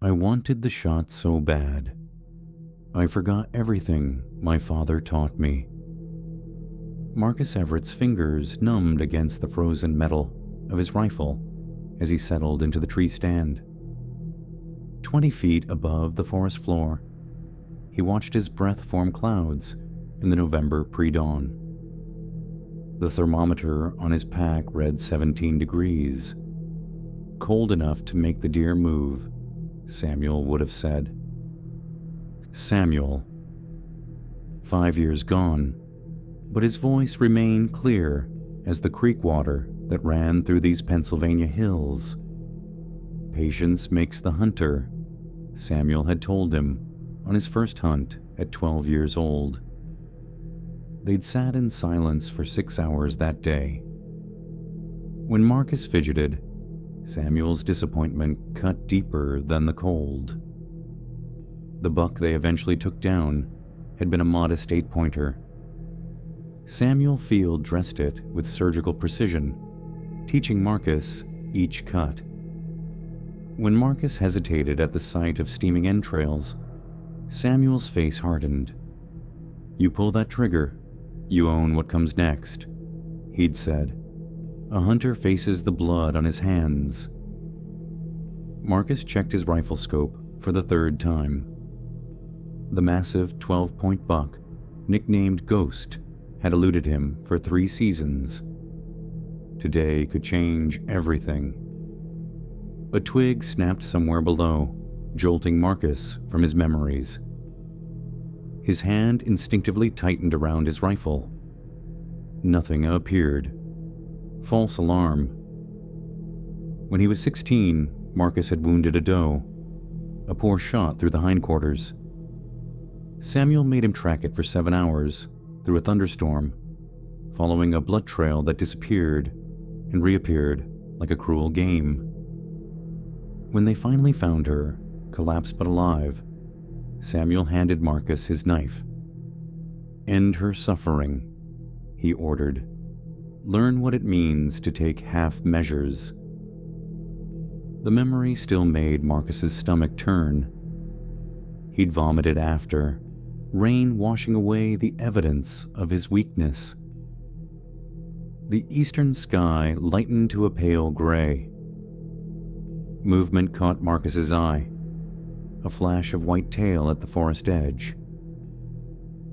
I wanted the shot so bad. I forgot everything my father taught me. Marcus Everett's fingers numbed against the frozen metal of his rifle as he settled into the tree stand. 20 feet above the forest floor, he watched his breath form clouds in the November pre-dawn. The thermometer on his pack read 17 degrees. Cold enough to make the deer move, Samuel would have said. Samuel. 5 years gone, but his voice remained clear as the creek water that ran through these Pennsylvania hills. Patience makes the hunter, Samuel had told him on his first hunt at 12 years old. They'd sat in silence for 6 hours that day. When Marcus fidgeted, Samuel's disappointment cut deeper than the cold. The buck they eventually took down had been a modest 8-pointer. Samuel Field dressed it with surgical precision, teaching Marcus each cut. When Marcus hesitated at the sight of steaming entrails, Samuel's face hardened. "You pull that trigger, you own what comes next," he'd said. "A hunter faces the blood on his hands." Marcus checked his rifle scope for the 3rd time. The massive 12-point buck, nicknamed Ghost, had eluded him for 3 seasons. Today could change everything. A twig snapped somewhere below, jolting Marcus from his memories. His hand instinctively tightened around his rifle. Nothing appeared. False alarm. When he was 16, Marcus had wounded a doe, a poor shot through the hindquarters. Samuel made him track it for 7 hours through a thunderstorm, following a blood trail that disappeared and reappeared like a cruel game. When they finally found her, collapsed but alive, Samuel handed Marcus his knife. "End her suffering," he ordered. "Learn what it means to take half measures." The memory still made Marcus's stomach turn. He'd vomited after, rain washing away the evidence of his weakness. The eastern sky lightened to a pale gray. Movement caught Marcus's eye, a flash of white tail at the forest edge.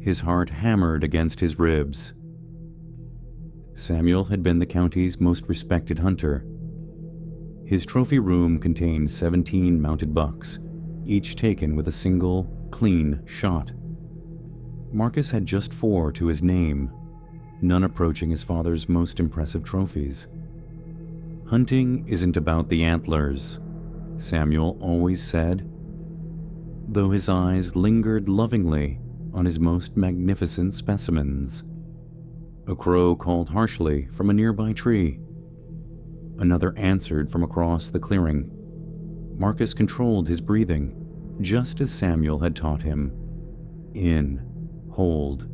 His heart hammered against his ribs. Samuel had been the county's most respected hunter. His trophy room contained 17 mounted bucks, each taken with a single, clean shot. Marcus had just 4 to his name, none approaching his father's most impressive trophies. "Hunting isn't about the antlers," Samuel always said, though his eyes lingered lovingly on his most magnificent specimens. A crow called harshly from a nearby tree. Another answered from across the clearing. Marcus controlled his breathing, just as Samuel had taught him. In, hold,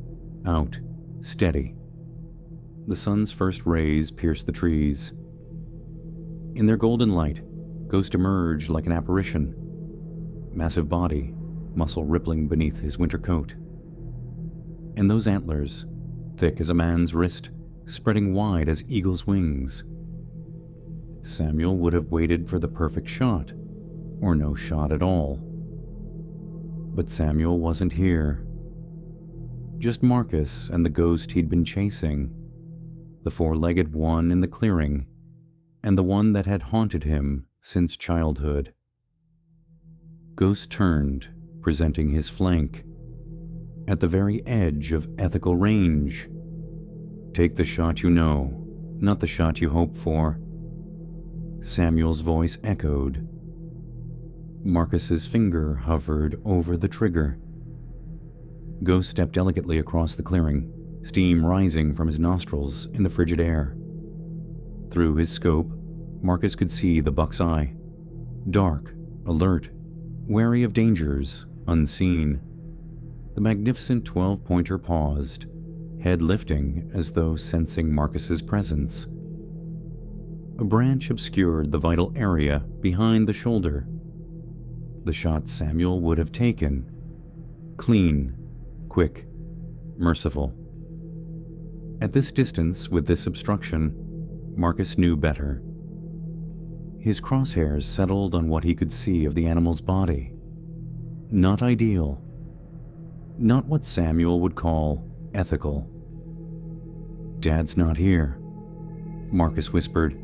out, steady. The sun's first rays pierced the trees. In their golden light, Ghost emerged like an apparition. Massive body, muscle rippling beneath his winter coat. And those antlers, thick as a man's wrist, spreading wide as eagle's wings. Samuel would have waited for the perfect shot, or no shot at all. But Samuel wasn't here. Just Marcus and the ghost he'd been chasing, the 4-legged one in the clearing, and the one that had haunted him since childhood. Ghost turned, presenting his flank, at the very edge of ethical range. "Take the shot you know, not the shot you hope for," Samuel's voice echoed. Marcus's finger hovered over the trigger. Ghost stepped delicately across the clearing, steam rising from his nostrils in the frigid air. Through his scope, Marcus could see the buck's eye, dark, alert, wary of dangers, unseen. The magnificent 12-pointer paused, head lifting as though sensing Marcus's presence. A branch obscured the vital area behind the shoulder. the shot Samuel would have taken. Clean, quick, merciful. At this distance, with this obstruction, Marcus knew better. His crosshairs settled on what he could see of the animal's body. Not ideal. Not what Samuel would call ethical. "Dad's not here," Marcus whispered,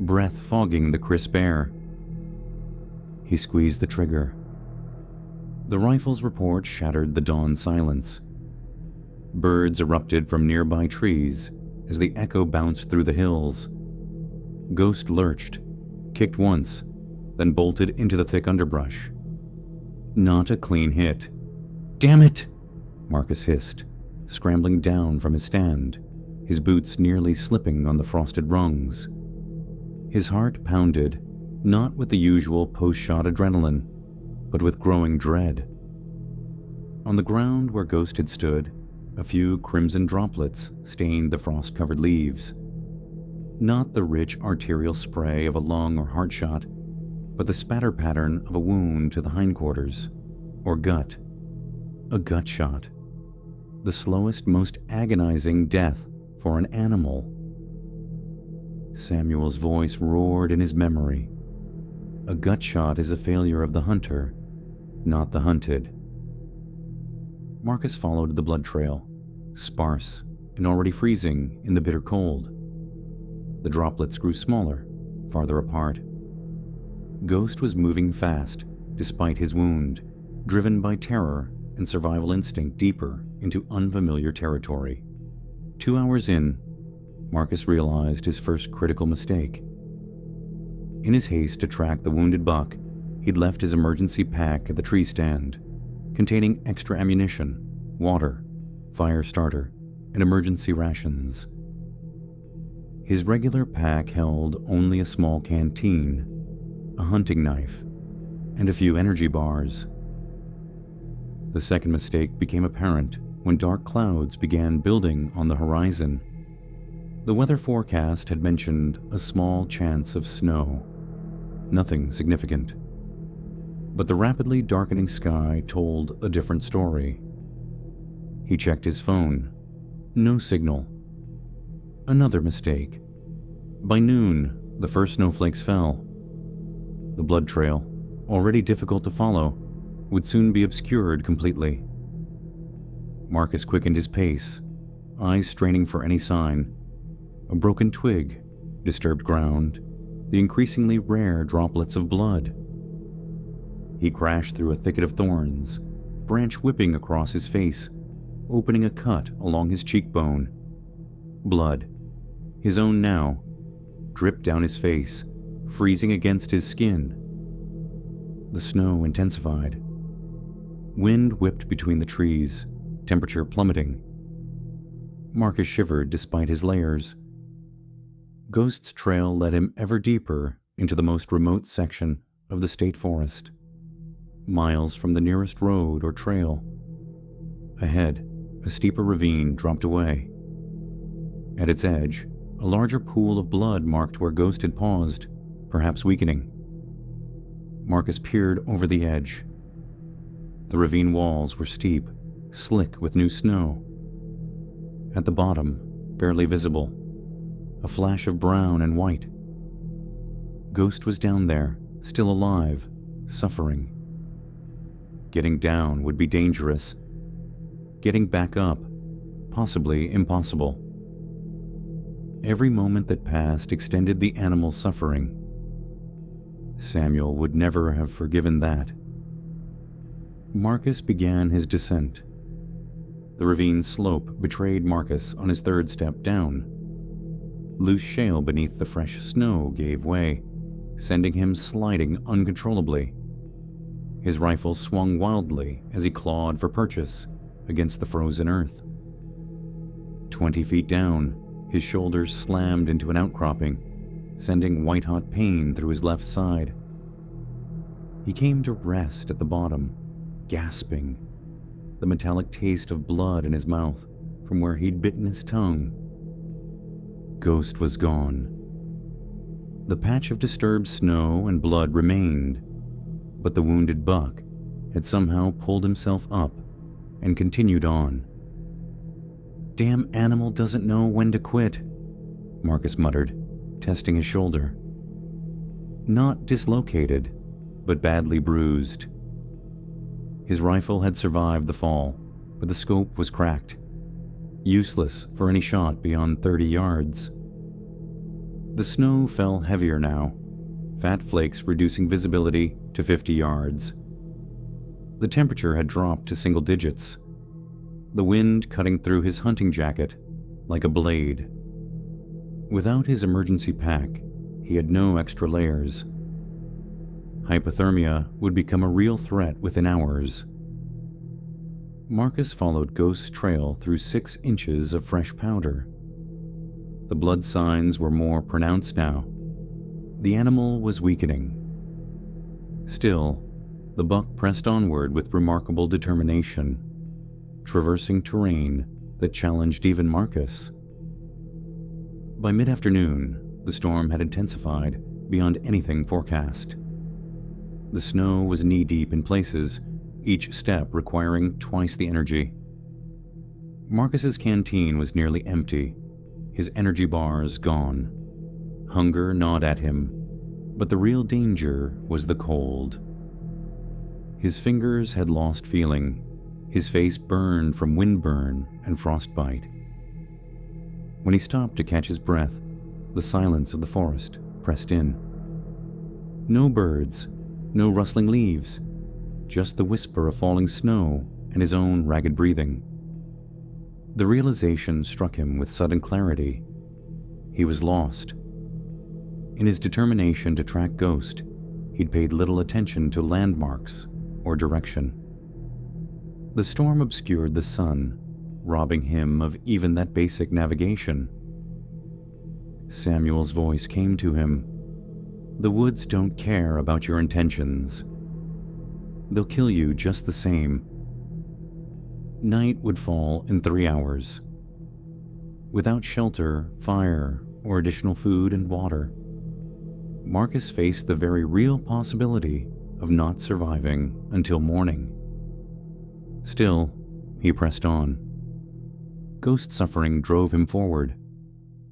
breath fogging the crisp air. He squeezed the trigger. The rifle's report shattered the dawn silence. Birds erupted from nearby trees as the echo bounced through the hills. Ghost lurched, kicked once, then bolted into the thick underbrush. Not a clean hit. "Damn it!" Marcus hissed, scrambling down from his stand, his boots nearly slipping on the frosted rungs. His heart pounded, not with the usual post-shot adrenaline, but with growing dread. On the ground where Ghost had stood, a few crimson droplets stained the frost-covered leaves. Not the rich arterial spray of a lung or heart shot, but the spatter pattern of a wound to the hindquarters, or gut. A gut shot. The slowest, most agonizing death for an animal. Samuel's voice roared in his memory. A gut shot is a failure of the hunter, not the hunted. Marcus followed the blood trail, sparse and already freezing in the bitter cold. The droplets grew smaller, farther apart. Ghost was moving fast, despite his wound, driven by terror and survival instinct deeper into unfamiliar territory. 2 hours in, Marcus realized his first critical mistake. In his haste to track the wounded buck, he'd left his emergency pack at the tree stand, containing extra ammunition, water, fire starter, and emergency rations. His regular pack held only a small canteen, a hunting knife, and a few energy bars. The second mistake became apparent when dark clouds began building on the horizon. The weather forecast had mentioned a small chance of snow. Nothing significant. But the rapidly darkening sky told a different story. He checked his phone. No signal. Another mistake. By noon, the first snowflakes fell. The blood trail, already difficult to follow, would soon be obscured completely. Marcus quickened his pace, eyes straining for any sign. A broken twig, disturbed ground, the increasingly rare droplets of blood. He crashed through a thicket of thorns, branch whipping across his face, opening a cut along his cheekbone. Blood, his own now, dripped down his face, freezing against his skin. The snow intensified. Wind whipped between the trees, temperature plummeting. Marcus shivered despite his layers. Ghost's trail led him ever deeper into the most remote section of the state forest, miles from the nearest road or trail. Ahead, a steeper ravine dropped away. At its edge, a larger pool of blood marked where Ghost had paused, perhaps weakening. Marcus peered over the edge. The ravine walls were steep, slick with new snow. At the bottom, barely visible, a flash of brown and white. Ghost was down there, still alive, suffering. Getting down would be dangerous. Getting back up, possibly impossible. Every moment that passed extended the animal's suffering. Samuel would never have forgiven that. Marcus began his descent. The ravine's slope betrayed Marcus on his third step down. Loose shale beneath the fresh snow gave way, sending him sliding uncontrollably. His rifle swung wildly as he clawed for purchase against the frozen earth. 20 feet down, his shoulders slammed into an outcropping, sending white-hot pain through his left side. He came to rest at the bottom, gasping, the metallic taste of blood in his mouth from where he'd bitten his tongue. Ghost was gone. The patch of disturbed snow and blood remained, but the wounded buck had somehow pulled himself up and continued on. "Damn animal doesn't know when to quit," Marcus muttered, testing his shoulder. Not dislocated, but badly bruised. His rifle had survived the fall, but the scope was cracked, useless for any shot beyond 30 yards. The snow fell heavier now, fat flakes reducing visibility to 50 yards. The temperature had dropped to single digits, the wind cutting through his hunting jacket like a blade. Without his emergency pack, he had no extra layers. Hypothermia would become a real threat within hours. Marcus followed Ghost's trail through 6 inches of fresh powder. The blood signs were more pronounced now. The animal was weakening. Still, the buck pressed onward with remarkable determination, traversing terrain that challenged even Marcus. By mid-afternoon, the storm had intensified beyond anything forecast. The snow was knee-deep in places, each step requiring twice the energy. Marcus's canteen was nearly empty, his energy bars gone. Hunger gnawed at him, but the real danger was the cold. His fingers had lost feeling, his face burned from windburn and frostbite. When he stopped to catch his breath, the silence of the forest pressed in. No birds, no rustling leaves, just the whisper of falling snow and his own ragged breathing. The realization struck him with sudden clarity. He was lost. In his determination to track Ghost, he'd paid little attention to landmarks or direction. The storm obscured the sun, robbing him of even that basic navigation. Samuel's voice came to him. "The woods don't care about your intentions. They'll kill you just the same." Night would fall in 3 hours. Without shelter, fire, or additional food and water, Marcus faced the very real possibility of not surviving until morning. Still, he pressed on. Ghost suffering drove him forward,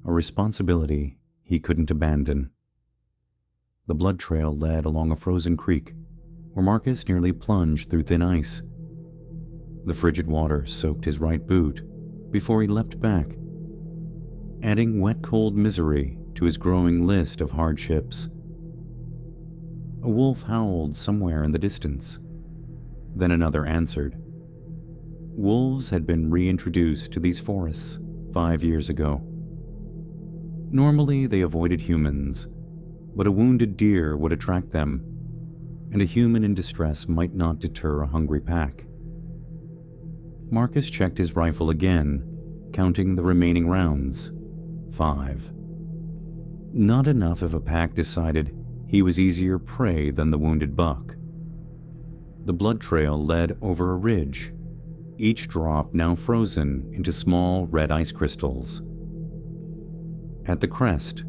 a responsibility he couldn't abandon. The blood trail led along a frozen creek, where Marcus nearly plunged through thin ice. The frigid water soaked his right boot before he leapt back, adding wet-cold misery to his growing list of hardships. A wolf howled somewhere in the distance. Then another answered. Wolves had been reintroduced to these forests 5 years ago. Normally they avoided humans, but a wounded deer would attract them, and a human in distress might not deter a hungry pack. Marcus checked his rifle again, counting the remaining rounds. 5. Not enough if a pack decided he was easier prey than the wounded buck. The blood trail led over a ridge, each drop now frozen into small red ice crystals. At the crest,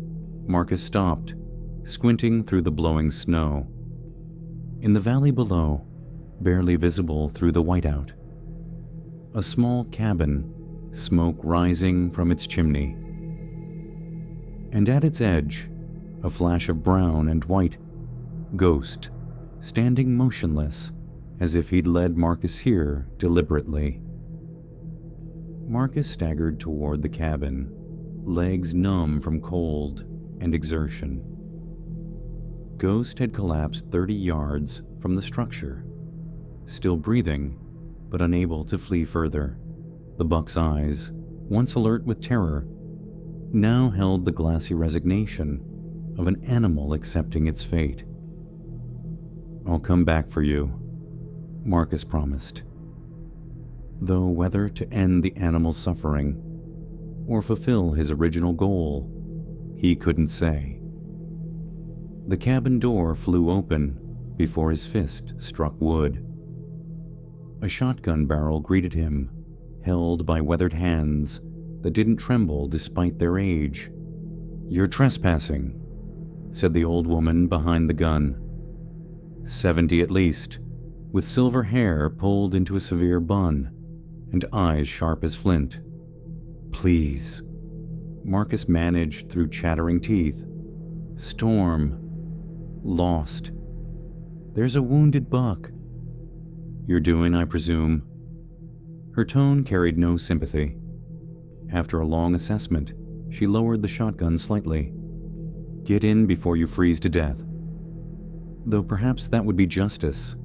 Marcus stopped, squinting through the blowing snow. In the valley below, barely visible through the whiteout, a small cabin, smoke rising from its chimney. And at its edge, a flash of brown and white, Ghost, standing motionless, as if he'd led Marcus here deliberately. Marcus staggered toward the cabin, legs numb from cold and exertion. Ghost had collapsed 30 yards from the structure, still breathing, but unable to flee further. The buck's eyes, once alert with terror, now held the glassy resignation of an animal accepting its fate. "I'll come back for you," Marcus promised. Though whether to end the animal's suffering or fulfill his original goal, he couldn't say. The cabin door flew open before his fist struck wood. A shotgun barrel greeted him, held by weathered hands that didn't tremble despite their age. "You're trespassing," said the old woman behind the gun. 70 at least, with silver hair pulled into a severe bun and eyes sharp as flint. "Please," Marcus managed through chattering teeth. "Storm. Lost. There's a wounded buck. You're doing, I presume?" Her tone carried no sympathy. After a long assessment, she lowered the shotgun slightly. "Get in before you freeze to death." Though perhaps that would be justice.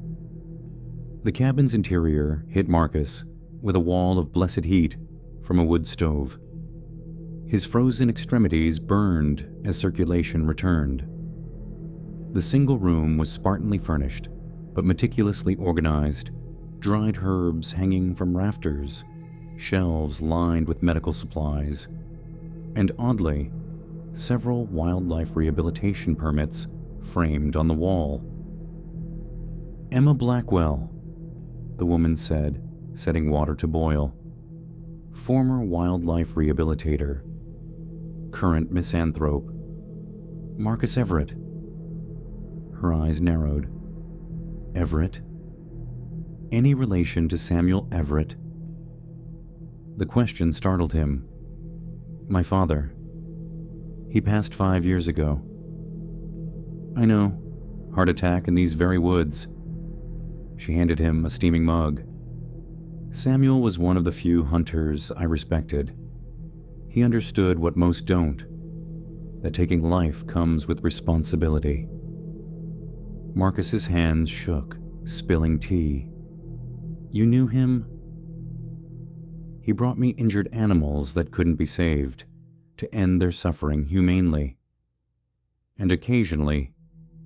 The cabin's interior hit Marcus with a wall of blessed heat from a wood stove. His frozen extremities burned as circulation returned. The single room was spartanly furnished, but meticulously organized, dried herbs hanging from rafters, shelves lined with medical supplies, and oddly, several wildlife rehabilitation permits framed on the wall. "Emma Blackwell," the woman said, setting water to boil. "Former wildlife rehabilitator. Current misanthrope. Marcus Everett." Her eyes narrowed. "Everett? Any relation to Samuel Everett?" The question startled him. "My father. He passed 5 years ago." "I know. Heart attack in these very woods." She handed him a steaming mug. "Samuel was one of the few hunters I respected. He understood what most don't, that taking life comes with responsibility." Marcus's hands shook, spilling tea. "You knew him?" "He brought me injured animals that couldn't be saved, to end their suffering humanely. And occasionally,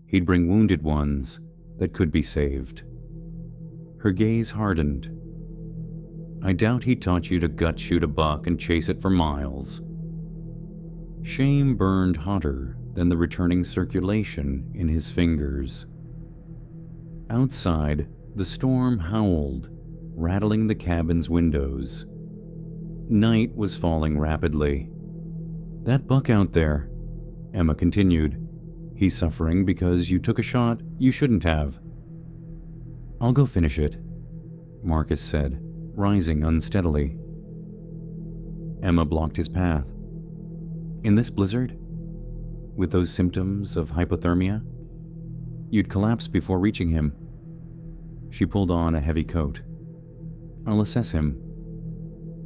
he'd bring wounded ones that could be saved." Her gaze hardened. "I doubt he taught you to gut shoot a buck and chase it for miles." Shame burned hotter than the returning circulation in his fingers. Outside, the storm howled, rattling the cabin's windows. Night was falling rapidly. "That buck out there," Emma continued, "he's suffering because you took a shot you shouldn't have." "I'll go finish it," Marcus said, rising unsteadily. Emma blocked his path. "In this blizzard? With those symptoms of hypothermia? You'd collapse before reaching him." She pulled on a heavy coat. "I'll assess him.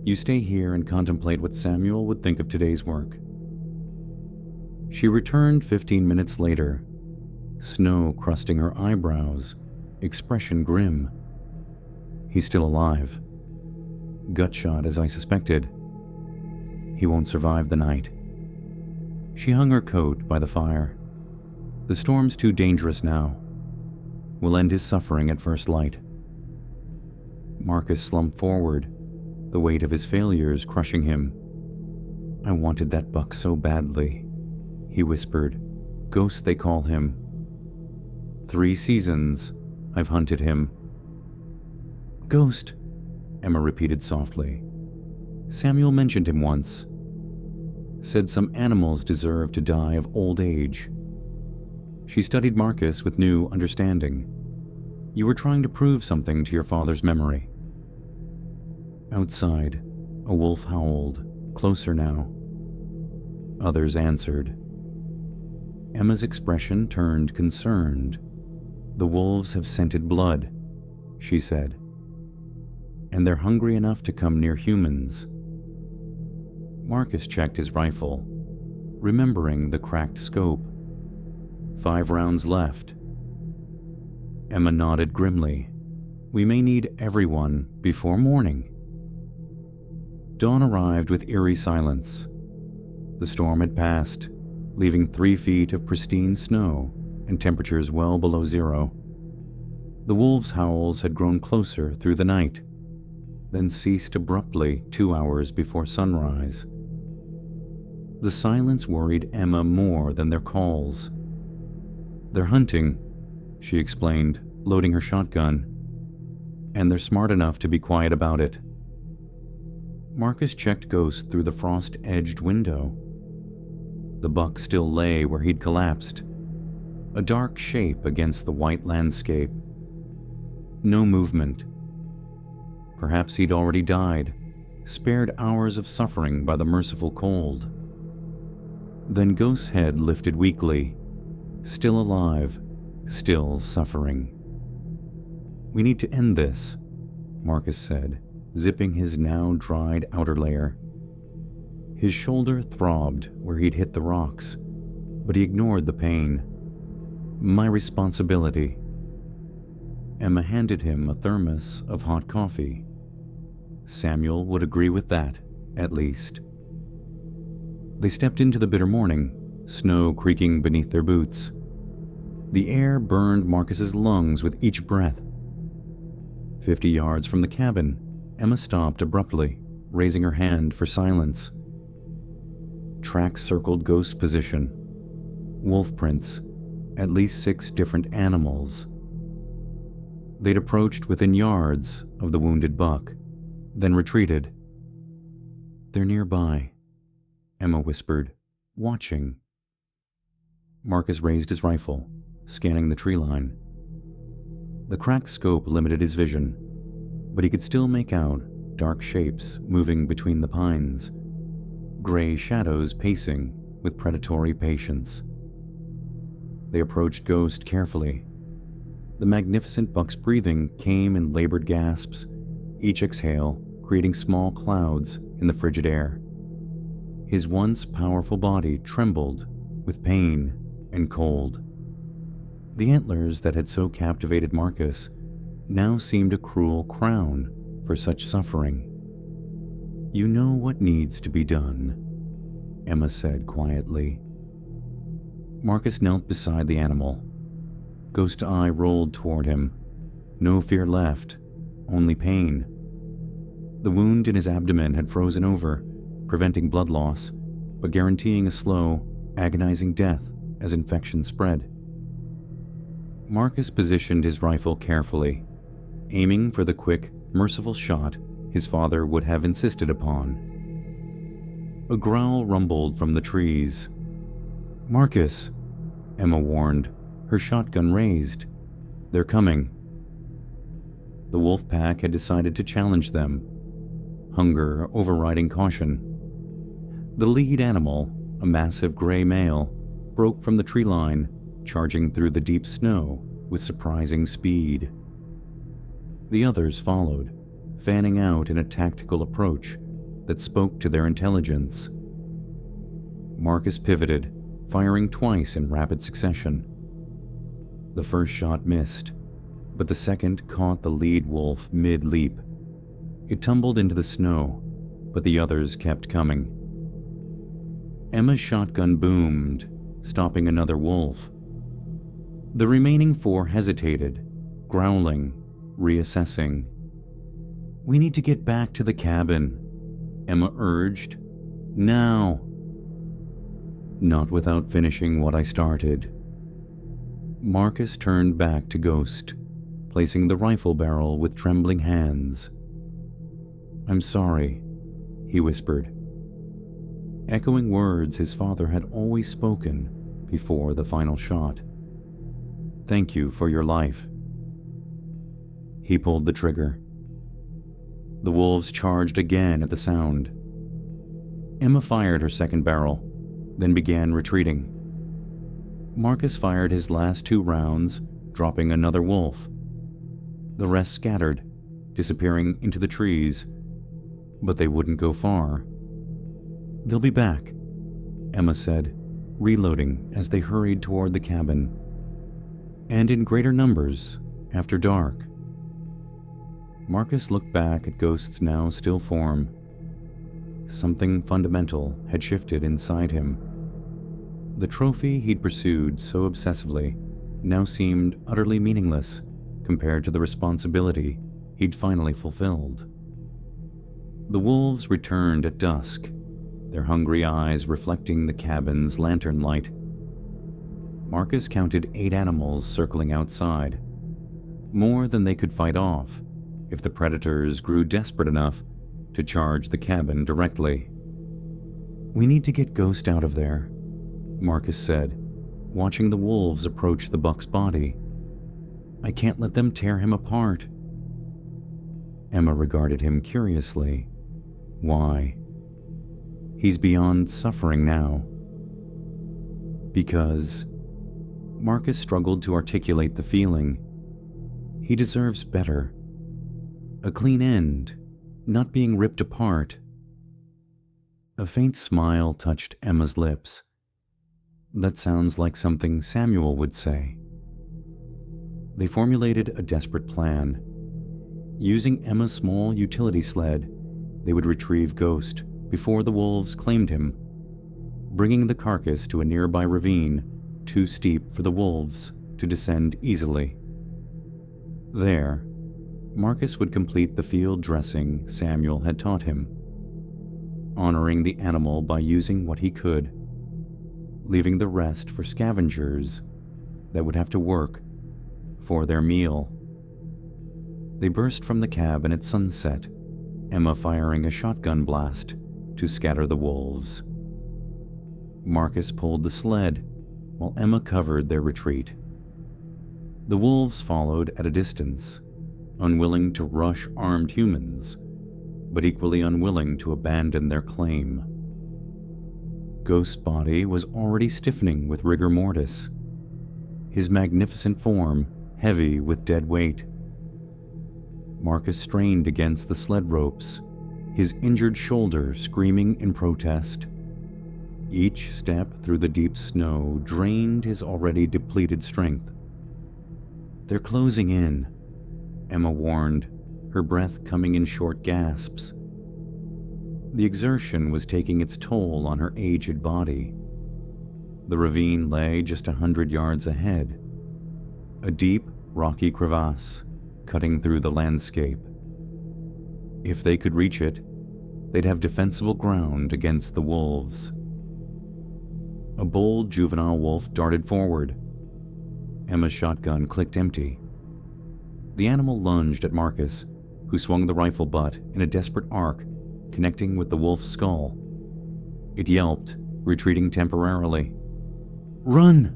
You stay here and contemplate what Samuel would think of today's work." She returned 15 minutes later, snow crusting her eyebrows, expression grim. "He's still alive. Gut shot, as I suspected. He won't survive the night." She hung her coat by the fire. "The storm's too dangerous now. We'll end his suffering at first light." Marcus slumped forward, the weight of his failures crushing him. "I wanted that buck so badly," he whispered. "Ghost, they call him. 3 seasons I've hunted him." "Ghost," Emma repeated softly. "Samuel mentioned him once. Said some animals deserve to die of old age." She studied Marcus with new understanding. "You were trying to prove something to your father's memory." Outside, a wolf howled, closer now. Others answered. Emma's expression turned concerned. "The wolves have scented blood," she said. "And they're hungry enough to come near humans." Marcus checked his rifle, remembering the cracked scope. 5 rounds left. Emma nodded grimly. "We may need everyone before morning." Dawn arrived with eerie silence. The storm had passed, leaving 3 feet of pristine snow and temperatures well below zero. The wolves' howls had grown closer through the night, then ceased abruptly 2 hours before sunrise. The silence worried Emma more than their calls. "They're hunting," she explained, loading her shotgun. "And they're smart enough to be quiet about it." Marcus checked Ghost through the frost-edged window. The buck still lay where he'd collapsed. a dark shape against the white landscape. No movement. Perhaps he'd already died, spared hours of suffering by the merciful cold. Then Ghost's head lifted weakly, still alive, still suffering. "We need to end this," Marcus said, zipping his now dried outer layer. His shoulder throbbed where he'd hit the rocks, but he ignored the pain. "My responsibility." Emma handed him a thermos of hot coffee. Samuel would agree with that, at least. They stepped into the bitter morning, snow creaking beneath their boots. The air burned Marcus's lungs with each breath. 50 yards from the cabin, Emma stopped abruptly, raising her hand for silence. Tracks circled Ghost's position. Wolf prints, at least 6 different animals. They'd approached within yards of the wounded buck, then retreated. "They're nearby," Emma whispered, watching. Marcus raised his rifle, scanning the tree line. The cracked scope limited his vision, but he could still make out dark shapes moving between the pines, gray shadows pacing with predatory patience. They approached Ghost carefully. The magnificent buck's breathing came in labored gasps, each exhale creating small clouds in the frigid air. His once powerful body trembled with pain and cold. The antlers that had so captivated Marcus now seemed a cruel crown for such suffering. "You know what needs to be done," Emma said quietly. Marcus knelt beside the animal. Ghost's eye rolled toward him. No fear left, only pain. The wound in his abdomen had frozen over, preventing blood loss, but guaranteeing a slow, agonizing death as infection spread. Marcus positioned his rifle carefully, aiming for the quick, merciful shot his father would have insisted upon. A growl rumbled from the trees. "Marcus," Emma warned, her shotgun raised. "They're coming." The wolf pack had decided to challenge them, hunger overriding caution. The lead animal, a massive gray male, broke from the tree line, charging through the deep snow with surprising speed. The others followed, fanning out in a tactical approach that spoke to their intelligence. Marcus pivoted, firing twice in rapid succession. The first shot missed, but the second caught the lead wolf mid-leap. It tumbled into the snow, but the others kept coming. Emma's shotgun boomed, stopping another wolf. The remaining 4 hesitated, growling, reassessing. "We need to get back to the cabin," Emma urged. "Now." "Not without finishing what I started." Marcus turned back to Ghost, placing the rifle barrel with trembling hands. "I'm sorry," he whispered, echoing words his father had always spoken before the final shot. "Thank you for your life." He pulled the trigger. The wolves charged again at the sound. Emma fired her second barrel, then began retreating. Marcus fired his last 2 rounds, dropping another wolf. The rest scattered, disappearing into the trees, but they wouldn't go far. "They'll be back," Emma said, reloading as they hurried toward the cabin. "And in greater numbers after dark." Marcus looked back at Ghost's now still form. Something fundamental had shifted inside him. The trophy he'd pursued so obsessively now seemed utterly meaningless compared to the responsibility he'd finally fulfilled. The wolves returned at dusk, their hungry eyes reflecting the cabin's lantern light. Marcus counted 8 animals circling outside, more than they could fight off if the predators grew desperate enough to charge the cabin directly. "We need to get Ghost out of there," Marcus said, watching the wolves approach the buck's body. "I can't let them tear him apart." Emma regarded him curiously. "Why?" "He's beyond suffering now." "Because..." Marcus struggled to articulate the feeling. "He deserves better. A clean end, not being ripped apart." A faint smile touched Emma's lips. "That sounds like something Samuel would say." They formulated a desperate plan. Using Emma's small utility sled, they would retrieve Ghost before the wolves claimed him, bringing the carcass to a nearby ravine too steep for the wolves to descend easily. There, Marcus would complete the field dressing Samuel had taught him, honoring the animal by using what he could, leaving the rest for scavengers that would have to work for their meal. They burst from the cabin at sunset, Emma firing a shotgun blast to scatter the wolves. Marcus pulled the sled, while Emma covered their retreat. The wolves followed at a distance, unwilling to rush armed humans, but equally unwilling to abandon their claim. Ghost's body was already stiffening with rigor mortis, his magnificent form heavy with dead weight. Marcus strained against the sled ropes, his injured shoulder screaming in protest. Each step through the deep snow drained his already depleted strength. "They're closing in," Emma warned, her breath coming in short gasps. The exertion was taking its toll on her aged body. The ravine lay just 100 yards ahead, a deep, rocky crevasse cutting through the landscape. If they could reach it, they'd have defensible ground against the wolves. A bold juvenile wolf darted forward. Emma's shotgun clicked empty. The animal lunged at Marcus, who swung the rifle butt in a desperate arc, connecting with the wolf's skull. It yelped, retreating temporarily. "Run!"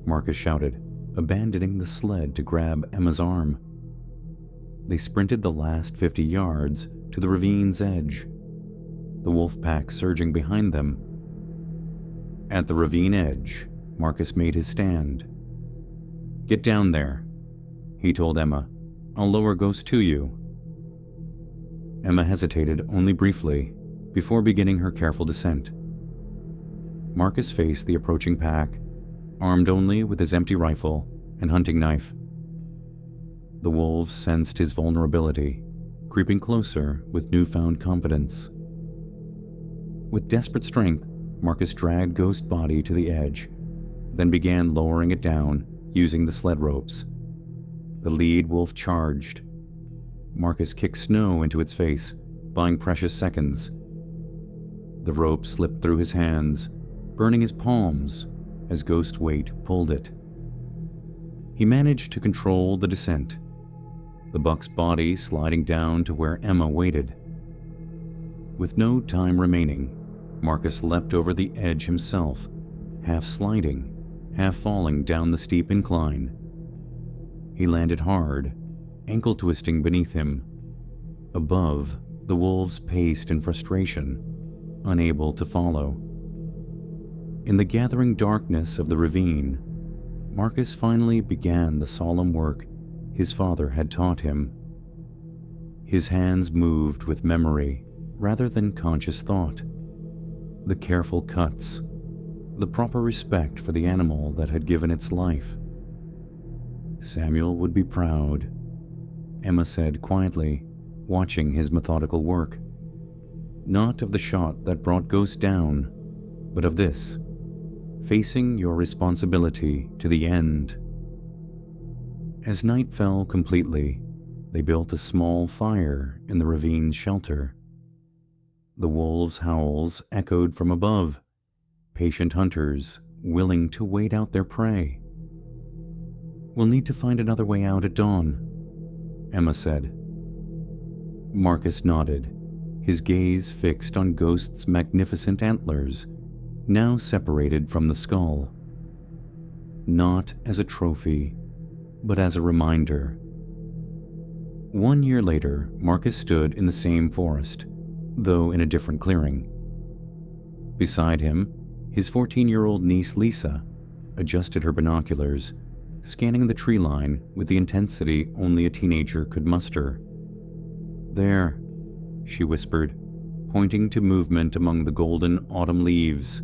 Marcus shouted, abandoning the sled to grab Emma's arm. They sprinted the last 50 yards to the ravine's edge, the wolf pack surging behind them. At the ravine edge, Marcus made his stand. "Get down there," he told Emma. "I'll lower Ghost to you." Emma hesitated only briefly before beginning her careful descent. Marcus faced the approaching pack, armed only with his empty rifle and hunting knife. The wolves sensed his vulnerability, creeping closer with newfound confidence. With desperate strength, Marcus dragged Ghost's body to the edge, then began lowering it down using the sled ropes. The lead wolf charged. Marcus kicked snow into its face, buying precious seconds. The rope slipped through his hands, burning his palms as Ghost's weight pulled it. He managed to control the descent, the buck's body sliding down to where Emma waited. With no time remaining, Marcus leapt over the edge himself, half sliding, half falling down the steep incline. He landed hard, ankle twisting beneath him. Above, the wolves paced in frustration, unable to follow. In the gathering darkness of the ravine, Marcus finally began the solemn work his father had taught him. His hands moved with memory rather than conscious thought. The careful cuts, the proper respect for the animal that had given its life. Samuel would be proud, Emma said quietly, watching his methodical work. Not of the shot that brought Ghost down, but of this, facing your responsibility to the end. As night fell completely, they built a small fire in the ravine's shelter. The wolves' howls echoed from above, patient hunters willing to wait out their prey. "We'll need to find another way out at dawn," Emma said. Marcus nodded, his gaze fixed on Ghost's magnificent antlers, now separated from the skull. not as a trophy, but as a reminder. 1 year later, Marcus stood in the same forest, though in a different clearing. Beside him, his 14-year-old niece Lisa adjusted her binoculars, scanning the tree line with the intensity only a teenager could muster. "There," she whispered, pointing to movement among the golden autumn leaves.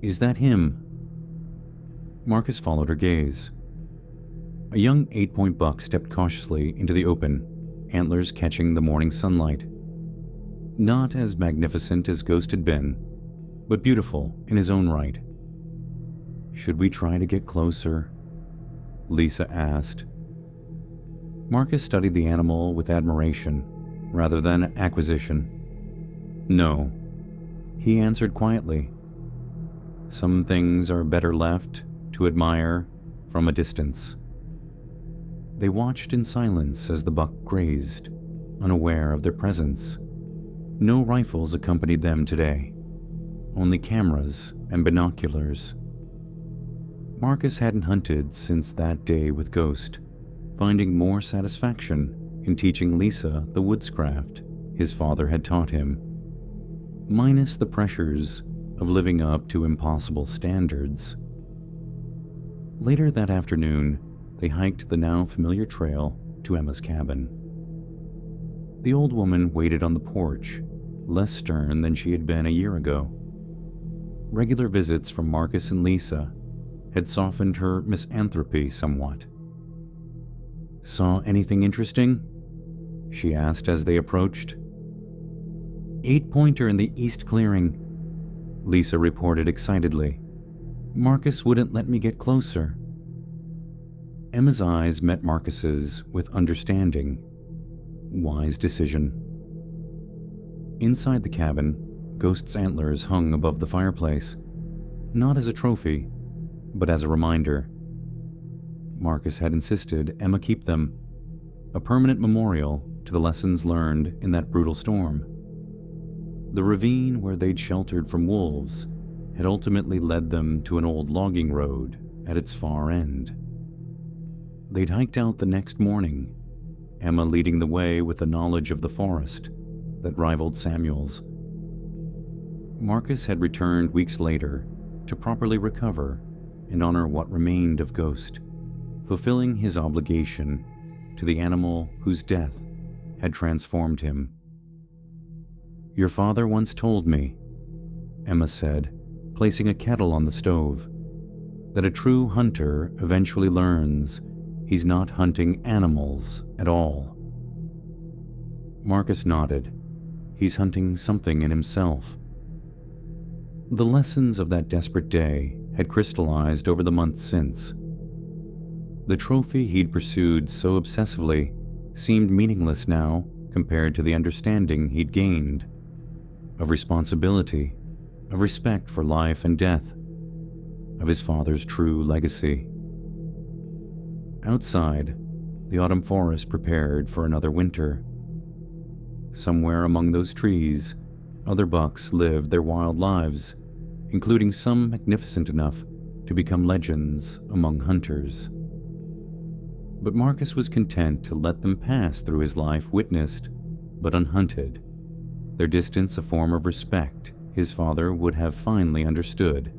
"Is that him?" Marcus followed her gaze. A young 8-point buck stepped cautiously into the open, antlers catching the morning sunlight. Not as magnificent as Ghost had been, but beautiful in his own right. "Should we try to get closer?" Lisa asked. Marcus studied the animal with admiration rather than acquisition. "No," he answered quietly. "Some things are better left to admire from a distance." They watched in silence as the buck grazed, unaware of their presence. No rifles accompanied them today, only cameras and binoculars. Marcus hadn't hunted since that day with Ghost, finding more satisfaction in teaching Lisa the woodscraft his father had taught him, minus the pressures of living up to impossible standards. Later that afternoon, they hiked the now familiar trail to Emma's cabin. The old woman waited on the porch, less stern than she had been a year ago. Regular visits from Marcus and Lisa had softened her misanthropy somewhat. "Saw anything interesting?" she asked as they approached. 8-pointer in the east clearing," Lisa reported excitedly. "Marcus wouldn't let me get closer." Emma's eyes met Marcus's with understanding. Wise decision. Inside the cabin, Ghost's antlers hung above the fireplace, not as a trophy, but as a reminder. Marcus had insisted Emma keep them, a permanent memorial to the lessons learned in that brutal storm. The ravine where they'd sheltered from wolves had ultimately led them to an old logging road at its far end. They'd hiked out the next morning, Emma leading the way with the knowledge of the forest that rivaled Samuel's. Marcus had returned weeks later to properly recover and honor what remained of Ghost, fulfilling his obligation to the animal whose death had transformed him. "Your father once told me," Emma said, placing a kettle on the stove, "that a true hunter eventually learns he's not hunting animals at all." Marcus nodded. He's hunting something in himself. The lessons of that desperate day had crystallized over the months since. The trophy he'd pursued so obsessively seemed meaningless now compared to the understanding he'd gained, of responsibility, of respect for life and death, of his father's true legacy. Outside, the autumn forest prepared for another winter. Somewhere among those trees, other bucks lived their wild lives, including some magnificent enough to become legends among hunters. But Marcus was content to let them pass through his life witnessed, but unhunted, their distance a form of respect his father would have finally understood.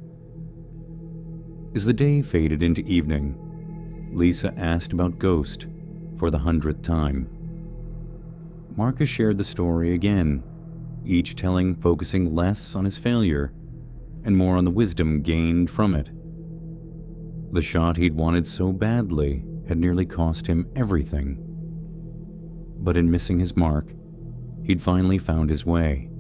As the day faded into evening, Lisa asked about Ghost for the 100th time. Marcus shared the story again, each telling focusing less on his failure and more on the wisdom gained from it. The shot he'd wanted so badly had nearly cost him everything. But in missing his mark, he'd finally found his way.